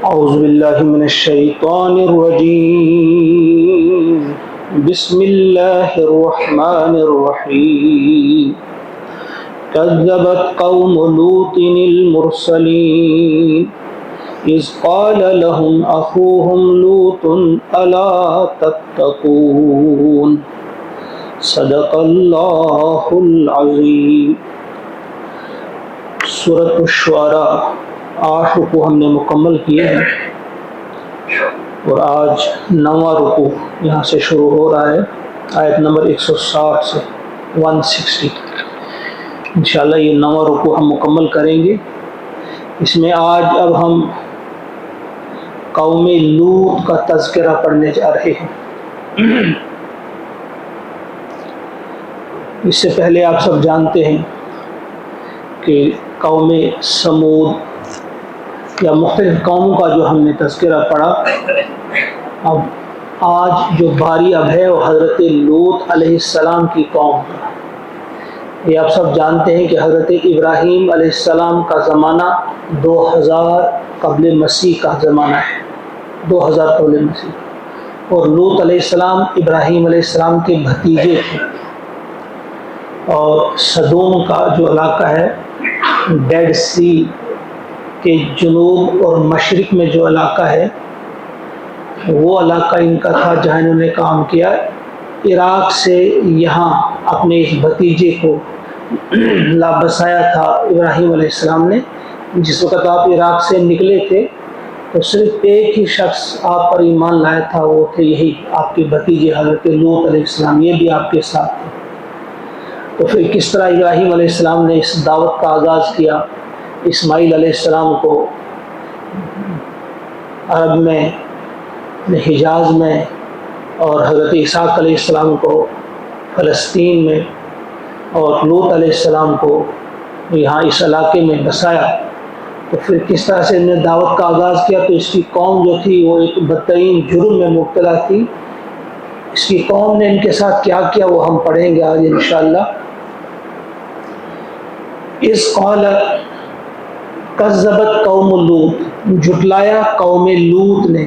أعوذ بالله من الشيطان الرجيم. بسم الله الرحمن الرحيم. كذبت قوم لوط المرسلين إذ قال لهم أخوهم لوط ألا تتقون. صدق الله العظيم. سورۃ الشعراء 8 رکوع ہم نے مکمل کیے ہیں اور آج 9واں رکوع یہاں سے شروع ہو رہا ہے، آیت نمبر 160 سے 160. انشاءاللہ یہ 9واں رکوع ہم مکمل کریں گے. اس میں آج اب ہم قوم لوط کا تذکرہ پڑھنے جا رہے ہیں. اس سے پہلے آپ سب جانتے ہیں کہ قوم سمود یا مختلف قوموں کا جو ہم نے تذکرہ پڑھا، اب آج جو باری اب ہے وہ حضرت لوط علیہ السلام کی قوم کا. یہ آپ سب جانتے ہیں کہ حضرت ابراہیم علیہ السلام کا زمانہ 2000 قبل مسیح کا زمانہ ہے، 2000 قبل مسیح، اور لوط علیہ السلام ابراہیم علیہ السلام کے بھتیجے تھے. اور سدوم کا جو علاقہ ہے، ڈیڈ سی کے جنوب اور مشرق میں جو علاقہ ہے وہ علاقہ ان کا تھا جہاں انہوں نے کام کیا. عراق سے یہاں اپنے اس بھتیجے کو لا بسایا تھا ابراہیم علیہ السلام نے. جس وقت آپ عراق سے نکلے تھے تو صرف ایک ہی شخص آپ پر ایمان لایا تھا، وہ تھے یہی آپ کے بھتیجے حضرت لوط علیہ السلام. یہ بھی آپ کے ساتھ تھے. تو پھر کس طرح ابراہیم علیہ السلام نے اس دعوت کا آغاز کیا، اسماعیل علیہ السلام کو عرب میں حجاز میں اور حضرت اسحاق علیہ السلام کو فلسطین میں اور لوط علیہ السلام کو یہاں اس علاقے میں بسایا. تو پھر کس طرح سے انہوں نے دعوت کا آغاز کیا. تو اس کی قوم جو تھی وہ ایک بدترین جرم میں مبتلا تھی. اس کی قوم نے ان کے ساتھ کیا کیا وہ ہم پڑھیں گے آج انشاءاللہ. اس قال کذبت قوم لوط، جھٹلایا قوم لوط نے،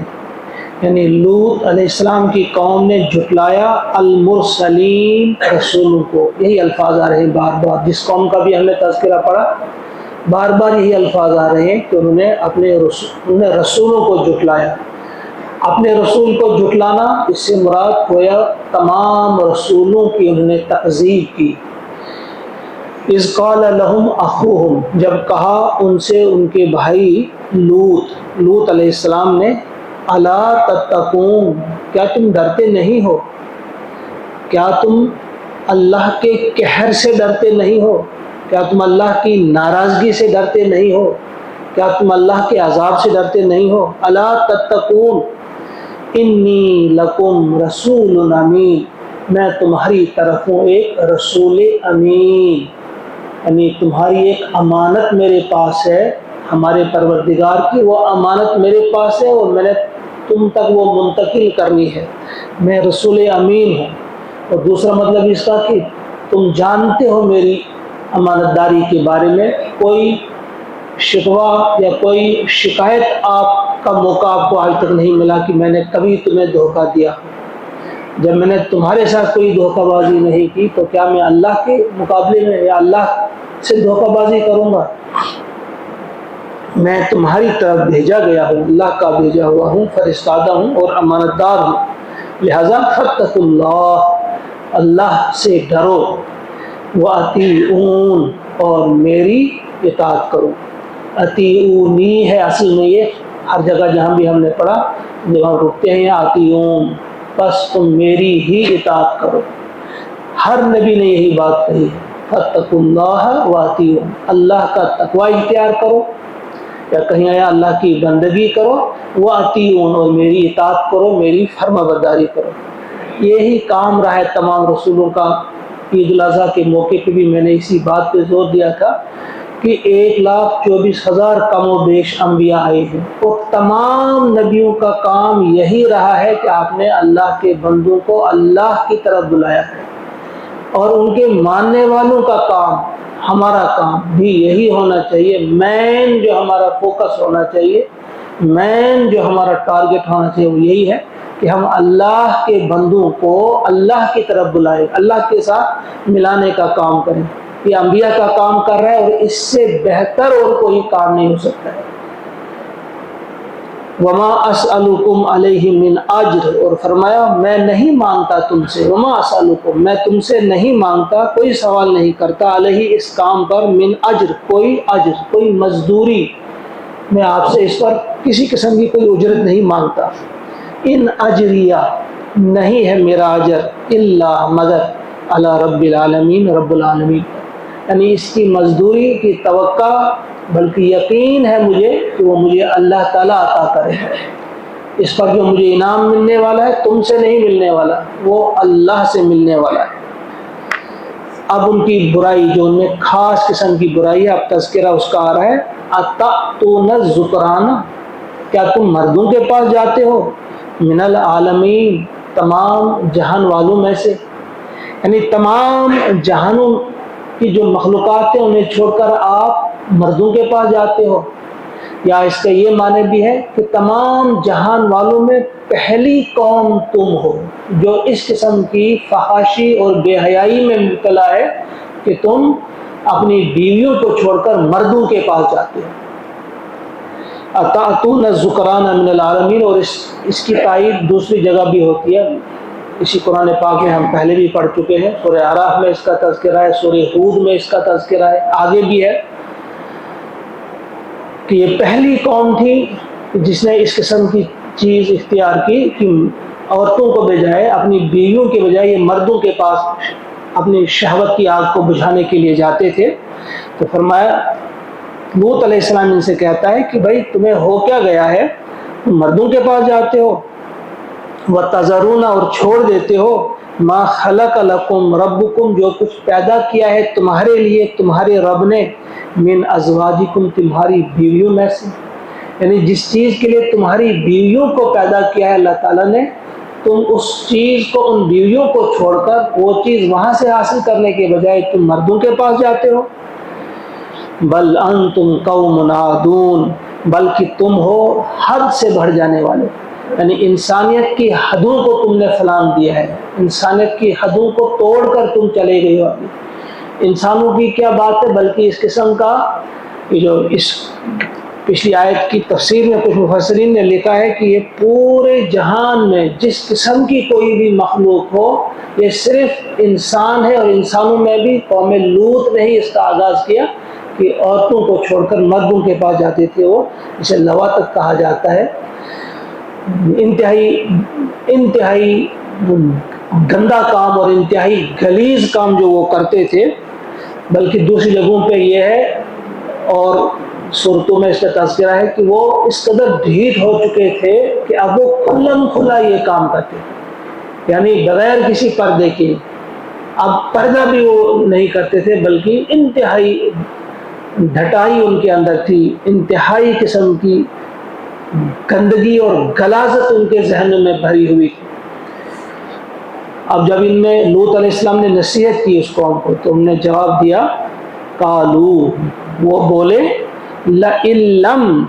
یعنی لوط علیہ السلام کی قوم نے جھٹلایا المرسلین، رسولوں کو. یہی الفاظ آ رہے ہیں بار بار. جس قوم کا بھی ہم نے تذکرہ پڑھا بار بار یہی الفاظ آ رہے ہیں کہ انہوں نے اپنے رسولوں کو جھٹلایا. اپنے رسول کو جھٹلانا اس سے مراد گویا تمام رسولوں کی انہوں نے تکذیب کی. اذ قال لهم اخوهم، جب کہا ان سے ان کے بھائی لوط علیہ السلام نے، الا تتقون، کیا تم ڈرتے نہیں ہو؟ کیا تم اللہ کے قہر سے ڈرتے نہیں ہو؟ کیا تم اللہ کی ناراضگی سے ڈرتے نہیں ہو؟ کیا تم اللہ کے عذاب سے ڈرتے نہیں ہو؟ الا تتقون انی لکم رسول امین، میں تمہاری طرف ہوں ایک رسول امین، یعنی تمہاری ایک امانت میرے پاس ہے ہمارے پروردگار کی. وہ امانت میرے پاس ہے اور میں نے تم تک وہ منتقل کرنی ہے. میں رسول امین ہوں. اور دوسرا مطلب اس کا کہ تم جانتے ہو میری امانت داری کے بارے میں. کوئی شکوہ یا کوئی شکایت آپ کا موقع آپ کو آج تک نہیں ملا کہ میں نے کبھی تمہیں دھوکہ دیا. جب میں نے تمہارے ساتھ کوئی دھوکہ بازی نہیں کی تو کیا میں اللہ کے مقابلے میں یا اللہ سے دھوکہ بازی کروں گا؟ میں تمہاری طرف بھیجا گیا ہوں، اللہ کا بھیجا ہوا ہوں، فرستادہ ہوں اور امانت دار ہوں. لہذا فاتقوا اللہ، اللہ سے ڈرو، وَأَطِیعُونِ، اور میری اطاعت کرو. اطیعونی ہے اصل میں، یہ ہر جگہ جہاں بھی ہم نے پڑھا جب ہم رکتے ہیں یا اطیعون، بس تم میری ہی اطاعت کرو. ہر نبی نے یہی بات کہی ہے، فاتقوا اللہ واطیعون، اللہ کا تقوی اختیار کرو، یا کہیں آیا اللہ کی بندگی کرو، واطیعون، اور میری اطاعت کرو، میری فرما برداری کرو. یہی کام رہا ہے تمام رسولوں کا. عید الاضحیٰ کے موقع پہ بھی میں نے اسی بات پہ زور دیا تھا کہ 1,24,000 کم و بیش انبیاء آئے ہیں، اور تمام نبیوں کا کام یہی رہا ہے کہ آپ نے اللہ کے بندوں کو اللہ کی طرف بلایا ہے. اور ان کے ماننے والوں کا کام، ہمارا کام بھی یہی ہونا چاہیے. مین جو ہمارا فوکس ہونا چاہیے مین جو ہمارا ٹارگٹ ہونا چاہیے وہ یہی ہے کہ ہم اللہ کے بندوں کو اللہ کی طرف بلائیں، اللہ کے ساتھ ملانے کا کام کریں۔ یہ انبیاء کا کام کر رہا ہے اور اس سے بہتر اور کوئی کام نہیں ہو سکتا ہے۔ وما اسألکم علیہ من اجر، اور فرمایا میں نہیں مانگتا تم سے، وما اسألکم میں تم سے نہیں مانگتا، کوئی سوال نہیں کرتا، علیہ اس کام پر، من اجر کوئی مزدوری، میں آپ سے اس پر کسی قسم کی کوئی اجرت نہیں مانگتا۔ ان اجریہ نہیں ہے میرا اجر، الا مگر، علی رب العالمین رب العالمین، یعنی اس کی مزدوری کی توقع بلکہ یقین ہے مجھے کہ وہ مجھے اللہ تعالیٰ عطا کرے گا۔ اس پر جو مجھے انعام ملنے والا ہے تم سے نہیں ملنے والا، وہ اللہ سے ملنے والا ہے۔ اب ان کی برائی جو ان میں خاص قسم کی برائی ہے، اب تذکرہ اس کا آ رہا ہے، اتأتون الذکران، کیا تم مردوں کے پاس جاتے ہو، من العالمین تمام جہان والوں میں سے، یعنی تمام جہانوں کی جو مخلوقات ہیں انہیں چھوڑ کر آپ مردوں کے پاس جاتے ہو۔ یا اس کا یہ معنی بھی ہے کہ تمام جہان والوں میں پہلی قوم تم ہو جو اس قسم کی فحاشی اور بے حیائی میں مبتلا ہے کہ تم اپنی بیویوں کو چھوڑ کر مردوں کے پاس جاتے ہو۔ اتأتون الذکران من العالمین، اور اس کی تائید دوسری جگہ بھی ہوتی ہے، اسی قرآن پاک میں ہم پہلے بھی پڑھ چکے ہیں، سورہ اعراف میں اس کا تذکرہ ہے، سورہ ہود میں اس کا تذکرہ ہے، آگے بھی ہے کہ یہ پہلی قوم تھی جس نے اس قسم کی چیز اختیار کی کہ عورتوں کو بجائے اپنی بیویوں کے بجائے یہ مردوں کے پاس اپنی شہوت کی آگ کو بجھانے کے لیے جاتے تھے۔ تو فرمایا لوط علیہ السلام ان سے کہتا ہے کہ بھائی تمہیں ہو کیا گیا ہے، تم مردوں کے پاس جاتے ہو، وَتَذَرُونَ اور چھوڑ دیتے ہو، مَا خَلَقَ لَكُمْ رَبُّكُمْ جو کچھ پیدا کیا ہے تمہارے لیے تمہارے رب نے، من ازواجکم تمہاری بیویوں میں سے، یعنی جس چیز کے لیے تمہاری بیویوں کو پیدا کیا ہے اللہ تعالیٰ نے، تم اس چیز کو ان بیویوں کو چھوڑ کر وہ چیز وہاں سے حاصل کرنے کے بجائے تم مردوں کے پاس جاتے ہو۔ بل انتم قوم عادون، بلکہ تم ہو حد سے بڑھ جانے والے، یعنی انسانیت کی حدوں کو تم نے فلان دیا ہے، انسانیت کی حدوں کو توڑ کر تم چلے گئے ہو۔ انسانوں کی کیا بات ہے، بلکہ اس قسم کا جو اس پچھلی آیت کی تفسیر میں کچھ مفسرین نے لکھا ہے کہ یہ پورے جہان میں جس قسم کی کوئی بھی مخلوق ہو یہ صرف انسان ہے، اور انسانوں میں بھی قوم لوط نے ہی اس کا آغاز کیا کہ عورتوں کو چھوڑ کر مردوں کے پاس جاتے تھے، وہ اسے لواطت کہا جاتا ہے۔ انتہائی گندا کام اور انتہائی غلیظ کام جو وہ کرتے تھے، بلکہ دوسری جگہوں پہ یہ ہے اور صورتوں میں اس کا تذکرہ ہے کہ وہ اس قدر ڈھیٹ ہو چکے تھے کہ اب وہ کھلم کھلا یہ کام کرتے تھے، یعنی بغیر کسی پردے کے، اب پردہ بھی وہ نہیں کرتے تھے، بلکہ انتہائی ڈھٹائی ان کے اندر تھی، انتہائی قسم کی گندگی اور غلاظت ان کے ذہنوں میں بھری ہوئی تھی۔ اب جب ان میں لوط علیہ السلام نے نصیحت کی اس قوم کو تو انہوں نے جواب دیا، قالو وہ بولے، لئن لم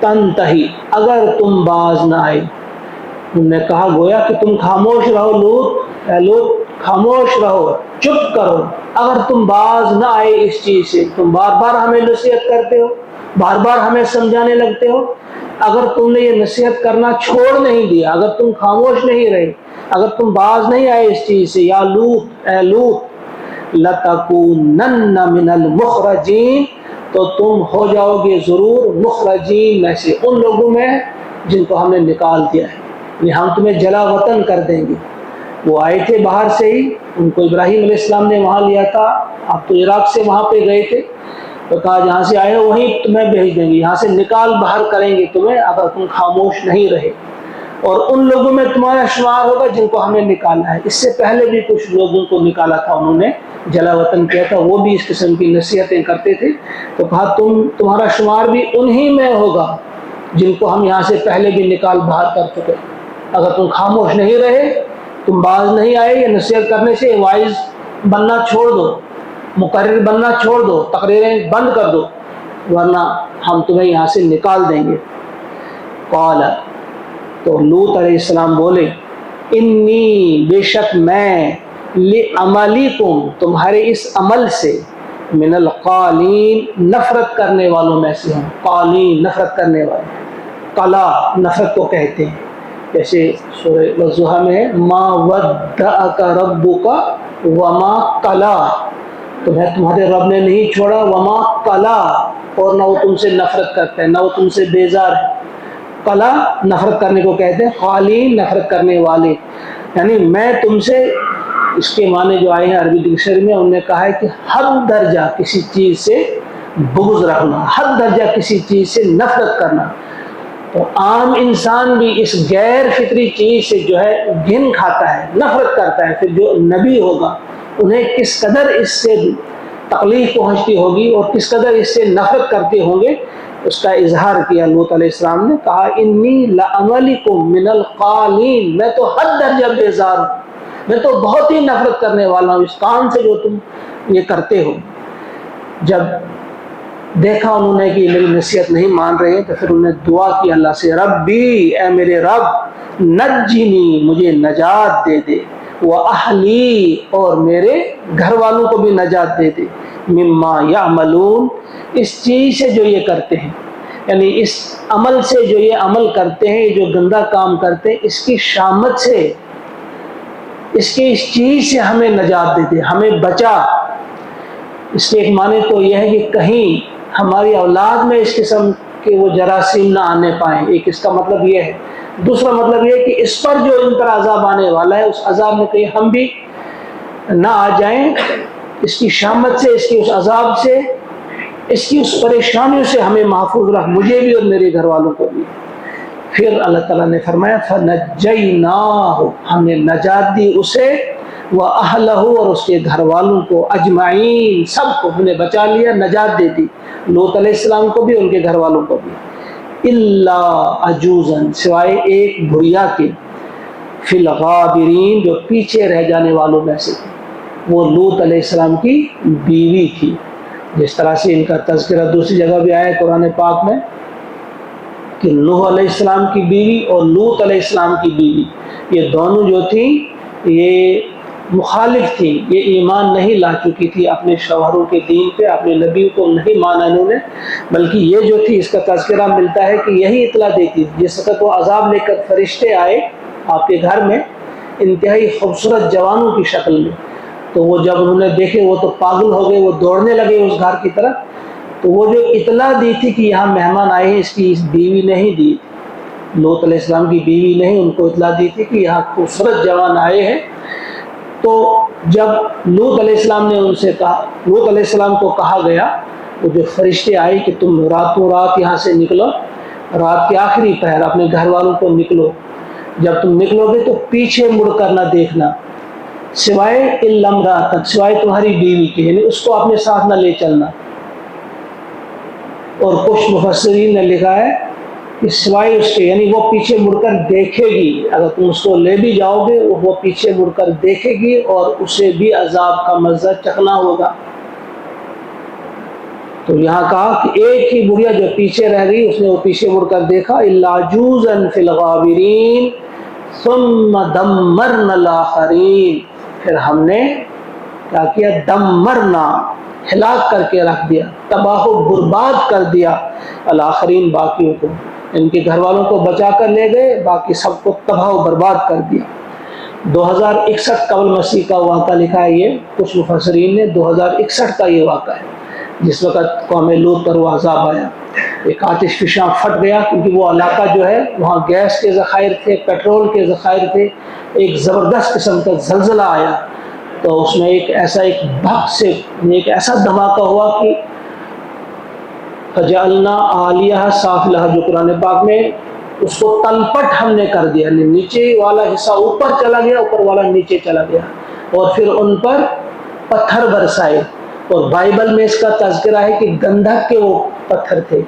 تنتہی اگر تم باز نہ آئے، انہوں نے کہا گویا کہ تم خاموش رہو لوط، اے لوط خاموش رہو، چپ کرو، اگر تم باز نہ آئے اس چیز سے، تم بار بار ہمیں نصیحت کرتے ہو، بار بار ہمیں سمجھانے لگتے ہو، اگر تم نے یہ نصیحت کرنا چھوڑ نہیں دیا، اگر تم خاموش نہیں رہے، اگر تم باز نہیں آئے اس چیز سے، یا لوط اے لوط، لَتَكُونَنَّ مِنَ الْمُخْرَجِينَ تو تم ہو جاؤ گے ضرور مخرجین میں سے، ان لوگوں میں جن کو ہم نے نکال دیا ہے، یعنی ہم تمہیں جلا وطن کر دیں گے۔ وہ آئے تھے باہر سے ہی، ان کو ابراہیم علیہ السلام نے وہاں لیا تھا، آپ تو عراق سے وہاں پہ گئے تھے، تو کہا جہاں سے آئے ہو وہیں تمہیں بھیج دیں گے، یہاں سے نکال باہر کریں گے تمہیں اگر تم خاموش نہیں رہے، اور ان لوگوں میں تمہارا شمار ہوگا جن کو ہم نے نکالا ہے۔ اس سے پہلے بھی کچھ لوگوں کو نکالا تھا، انہوں نے جلا وطن کیا تھا، وہ بھی اس قسم کی نصیحتیں کرتے تھے، تو کہا تمہارا شمار بھی انہی میں ہوگا جن کو ہم یہاں سے پہلے بھی نکال باہر کر چکے۔ اگر تم خاموش نہیں رہے، تم باز نہیں آئے یہ نصیحت کرنے سے، وائز بننا چھوڑ دو، مقرر بننا چھوڑ دو، تقریریں بند کر دو، ورنہ ہم تمہیں یہاں سے نکال دیں گے۔ قال، تو لوط علیہ السلام بولے انی، بے شک میں، لعملکم، تمہارے اس عمل سے، من القالین، نفرت کرنے والوں میں سے ہوں۔ قالین نفرت کرنے والے، قلا نفرت کو کہتے ہیں، جیسے سورہ والضحیٰ میں ہے ما ودعک ربک وما قلا، تمہیں تمہارے رب نے نہیں چھوڑا، وما قلا، اور نہ وہ تم سے نفرت کرتا ہے، نہ وہ تم سے بیزار ہے۔ قلا نفرت کرنے کو کہتے ہیں، قالین نفرت کرنے والے، یعنی میں تم سے، اس کے معنی جو آئے ہیں عربی ڈکشنری میں، انہوں نے کہا ہے کہ حد درجہ کسی چیز سے بغض رکھنا، حد درجہ کسی چیز سے نفرت کرنا۔ تو عام انسان بھی اس غیر فطری چیز سے جو ہے گھن کھاتا ہے، نفرت کرتا ہے، پھر جو نبی ہوگا انہیں کس قدر اس سے تکلیف پہنچتی ہوگی اور کس قدر اس سے نفرت کرتے ہوں گے، اس کا اظہار کیا لوط علیہ السلام نے، کہا انی لعملکم من القالین، میں تو حد درجہ بیزار ہوں، میں تو بہت ہی نفرت کرنے والا ہوں اس کام سے جو تم یہ کرتے ہو۔ جب دیکھا انہوں نے کہ میری نصیحت نہیں مان رہے تو پھر انہوں نے دعا کی اللہ سے، ربی، اے میرے رب، نجنی، مجھے نجات دے دے، وَأَهْلِي، اور میرے گھر والوں کو بھی نجات دے دے، مما یعملون، اس چیز سے جو یہ کرتے ہیں، یعنی اس عمل سے جو یہ عمل کرتے ہیں، یہ جو گندا کام کرتے ہیں، اس کی شامت سے، اس کی اس چیز سے ہمیں نجات دے دے، ہمیں بچا۔ اس کے ایک معنی تو یہ ہے کہ کہیں ہماری اولاد میں اس قسم کے وہ جراثیم نہ آنے پائیں، ایک اس کا مطلب یہ ہے۔ دوسرا مطلب یہ ہے کہ اس پر جو ان پر عذاب آنے والا ہے، اس عذاب میں کہیں ہم بھی نہ آ جائیں، اس کی شامت سے، اس کی اس عذاب سے، اس کی اس پریشانیوں سے ہمیں محفوظ رکھ، مجھے بھی اور میرے گھر والوں کو بھی۔ پھر اللہ تعالیٰ نے فرمایا فَنَجَّيْنَاهُ، ہم نے نجات دی اسے، وَأَهْلَهُ، اور اس کے گھر والوں کو، اجمعین، سب کو ہم نے بچا لیا، نجات دے دی، لوط علیہ السلام کو بھی اور ان کے گھر والوں کو بھی، الا عجوزا، سوائے ایک بڑھیا کے، فی الغابرین، جو پیچھے رہ جانے والوں میں سے تھی، وہ لوط علیہ السلام کی بیوی تھی، جس طرح سے ان کا تذکرہ دوسری جگہ بھی آیا ہے قرآن پاک میں کہ نوح علیہ السلام کی بیوی اور لوط علیہ السلام کی بیوی، یہ دونوں جو تھیں یہ مخالف تھیں، یہ ایمان نہیں لا چکی تھی اپنے شوہروں کے دین پہ، اپنے نبی کو نہیں مانا انہوں نے، بلکہ یہ جو تھی، اس کا تذکرہ ملتا ہے کہ یہی اطلاع دیتی، جس وقت وہ عذاب لے کر فرشتے آئے آپ کے گھر میں انتہائی خوبصورت جوانوں کی شکل میں، تو وہ جب انہوں نے دیکھے وہ تو پاگل ہو گئے، وہ دوڑنے لگے اس گھر کی طرف، تو وہ جو اطلاع دی تھی کہ یہاں مہمان آئے ہیں، اس کی اس بیوی نہیں دی، لوط علیہ السلام کی بیوی نہیں، ان کو اطلاع دی تھی کہ یہاں خوبصورت جوان آئے ہیں۔ تو جب لوط علیہ السلام نے ان سے کہا، لوط علیہ السلام کو کہا گیا، وہ جو فرشتے آئے کہ تم راتوں رات یہاں سے نکلو، رات کے آخری پہر اپنے گھر والوں کو نکلو، جب تم نکلو گے تو پیچھے مڑ کر نہ دیکھنا، سوائے الا امرأتک، سوائے تمہاری بیوی کے، یعنی اس کو اپنے ساتھ نہ لے چلنا۔ اور کچھ مفسرین نے لکھا ہے کہ سوائے اس کے، یعنی وہ پیچھے مڑ کر دیکھے گی، اگر تم اس کو لے بھی جاؤ گے وہ پیچھے مڑ کر دیکھے گی اور اسے بھی عذاب کا مزہ چکھنا ہوگا۔ تو یہاں کہا کہ ایک ہی بڑھیا جو پیچھے رہ گئی، اس نے وہ پیچھے مڑ کر دیکھا، الا عجوزا فی الغابرین ثم دمرنا الاخرین، پھر ہم نے کیا کیا، دمرنا، ہلاک کر کے رکھ دیا، تباہ و برباد کر دیا، الاخرین، باقیوں کو، ان کے گھر والوں کو بچا کر لے گئے، باقی سب کو تباہ و برباد کر دیا۔ 2061 قبل مسیح کا واقعہ لکھا ہے، یہ کچھ مفسرین نے 2061 کا یہ واقعہ ہے، جس وقت قوم لوط پر وہ عذاب آیا، ایک آتش فشاں پھٹ گیا، کیونکہ وہ علاقہ جو ہے وہاں گیس کے ذخائر تھے، پیٹرول کے ذخائر تھے، ایک زبردست قسم کا زلزلہ آیا، تو اس میں ایک بھپ سے ایک ایسا دھماکہ ہوا کہ فجعلنا عالیہا سافلہا، جو قرآن پاک میں اس کو تلپٹ ہم نے کر دیا، نیچے والا حصہ اوپر چلا گیا، اوپر والا نیچے چلا گیا، اور پھر ان پر پتھر برسائے، اور بائبل میں اس کا تذکرہ ہے کہ گندھک کے وہ پتھر تھے۔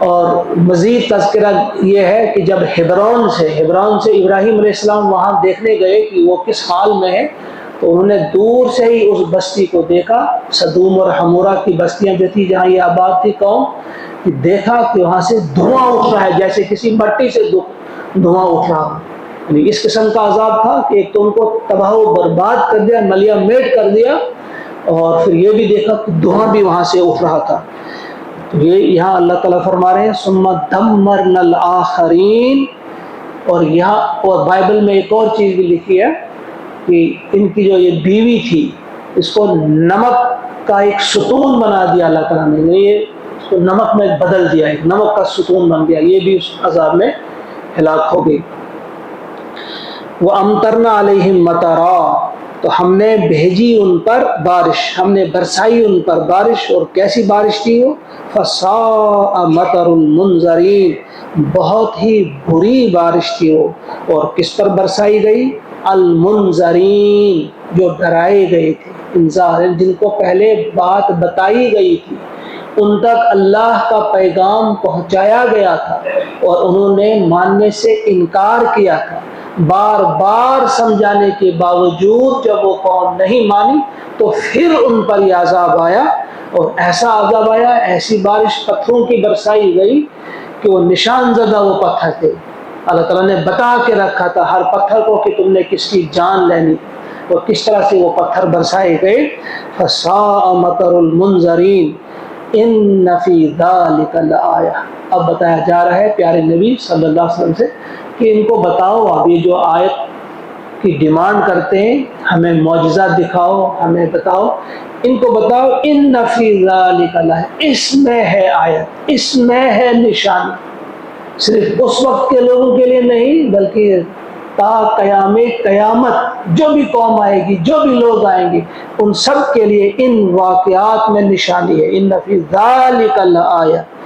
اور مزید تذکرہ یہ ہے کہ جب ہیبرون سے ابراہیم علیہ السلام وہاں دیکھنے گئے کہ وہ کس حال میں ہے، تو انہوں نے دور سے ہی اس بستی کو دیکھا، سدوم اور حمورہ کی بستیاں جو تھی جہاں یہ آباد تھی قوم، کہ دیکھا کہ وہاں سے دھواں اٹھ رہا ہے، جیسے کسی مٹی سے دھواں اٹھ رہا ہو. یعنی اس قسم کا عذاب تھا کہ ایک تو ان کو تباہ و برباد کر دیا، ملیا میٹ کر دیا، اور پھر یہ بھی دیکھا کہ دھواں بھی وہاں سے اٹھ رہا تھا. تو یہ یہاں اللہ تعالیٰ فرما رہے ہیں ثم دمرنا الآخرین. اور یہاں اور بائبل میں ایک اور چیز بھی لکھی ہے کہ ان کی جو یہ بیوی تھی اس کو نمک کا ایک ستون بنا دیا اللہ تعالیٰ نے. یہ اس کو نمک میں بدل دیا، ایک نمک کا ستون بن گیا. یہ بھی اس عذاب میں ہلاک ہو گئی. وَأَمْطَرْنَا عَلَيْهِمْ مَطَرًا. تو ہم نے بھیجی ان پر بارش، ہم نے برسائی ان پر بارش. اور کیسی بارش تھی وہ؟ فَسَاءَ مَطَرُ الْمُنذَرِينَ. بہت ہی بری بارش تھی وہ. اور کس پر برسائی گئی؟ المنذرین، جو ڈرائے گئے تھے. انذار جن کو پہلے بات بتائی گئی تھی، ان تک اللہ کا پیغام پہنچایا گیا تھا اور انہوں نے ماننے سے انکار کیا تھا. بار بار سمجھانے کے باوجود جب وہ قوم نہیں مانی تو پھر ان پر یہ عذاب آیا. اور ایسا عذاب آیا، ایسی بارش پتھروں کی برسائی گئی کہ وہ نشان زدہ وہ پتھر تھے. اللہ تعالیٰ نے بتا کے رکھا تھا ہر پتھر کو کہ تم نے کس کی جان لینی، اور کس طرح سے وہ پتھر برسائے گئے. فَسَاءَ مَطَرُ الْمُنذَرِينَ إِنَّ فِي ذَلِكَ لَآيَةً. اب بتایا جا رہا ہے پیارے نبی صلی اللہ علیہ وسلم سے کہ ان کو بتاؤ، اب یہ جو آیت کی ڈیمانڈ کرتے ہیں ہمیں معجزہ دکھاؤ، ہمیں بتاؤ، ان کو بتاؤ ان فی ذلک لآیۃ، اس میں ہے آیت، اس میں ہے نشانی. صرف اس وقت کے لوگوں کے لیے نہیں بلکہ تا قیامت جو بھی قوم آئے گی، جو بھی لوگ آئیں گے، ان سب کے لیے ان واقعات میں نشانی ہے. ان فی ذلک لآیۃ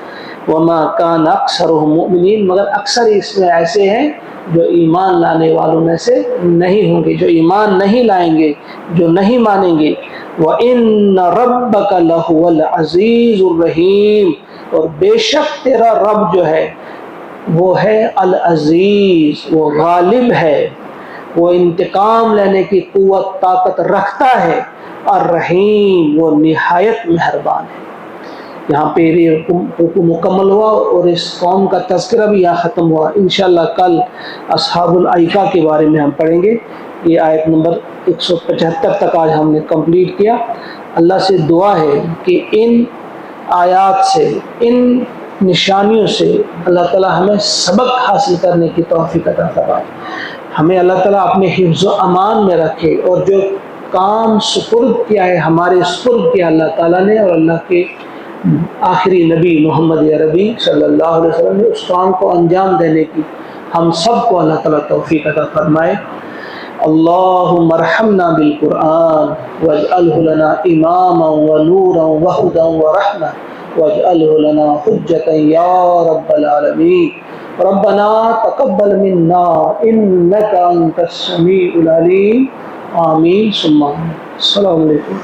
وما کان اکثرهم مؤمنین. مگر اکثر اس میں ایسے ہیں جو ایمان لانے والوں میں سے نہیں ہوں گے، جو ایمان نہیں لائیں گے، جو نہیں مانیں گے. وَإِنَّ رَبَّكَ لَهُوَ الْعَزِيزُ الرَّحِيمُ. اور بے شک تیرا رب جو ہے وہ ہے العزیز، وہ غالب ہے، وہ انتقام لینے کی قوت طاقت رکھتا ہے. الرحیم، وہ نہایت مہربان ہے. یہاں پہ یہ رکوع مکمل ہوا اور اس قوم کا تذکرہ بھی یہاں ختم ہوا. انشاءاللہ کل اصحاب الایکہ کے بارے میں ہم پڑھیں گے. یہ آیت نمبر 175 تک آج ہم نے کمپلیٹ کیا. اللہ سے دعا ہے کہ ان آیات سے، ان نشانیوں سے اللہ تعالی ہمیں سبق حاصل کرنے کی توفیق عطا فرمائے. ہمیں اللہ تعالیٰ اپنے حفظ و امان میں رکھے، اور جو کام سپرد کیا ہے ہمارے سپرد کیا اللہ تعالیٰ نے اور اللہ کے آخری نبی محمد عربی صلی اللہ علیہ وسلم نے، اس کام کو انجام دینے کی ہم سب کو اللہ تعالیٰ توفیق عطا فرمائے. اللہم ارحمنا بالقرآن واجعلہ لنا اماما ونورا وہدا ورحمہ واجعلہ لنا حجتا یا رب العالمین. ربنا تقبل منا انک انت السمیع العلیم. آمین ثم آمین. السلام علیکم.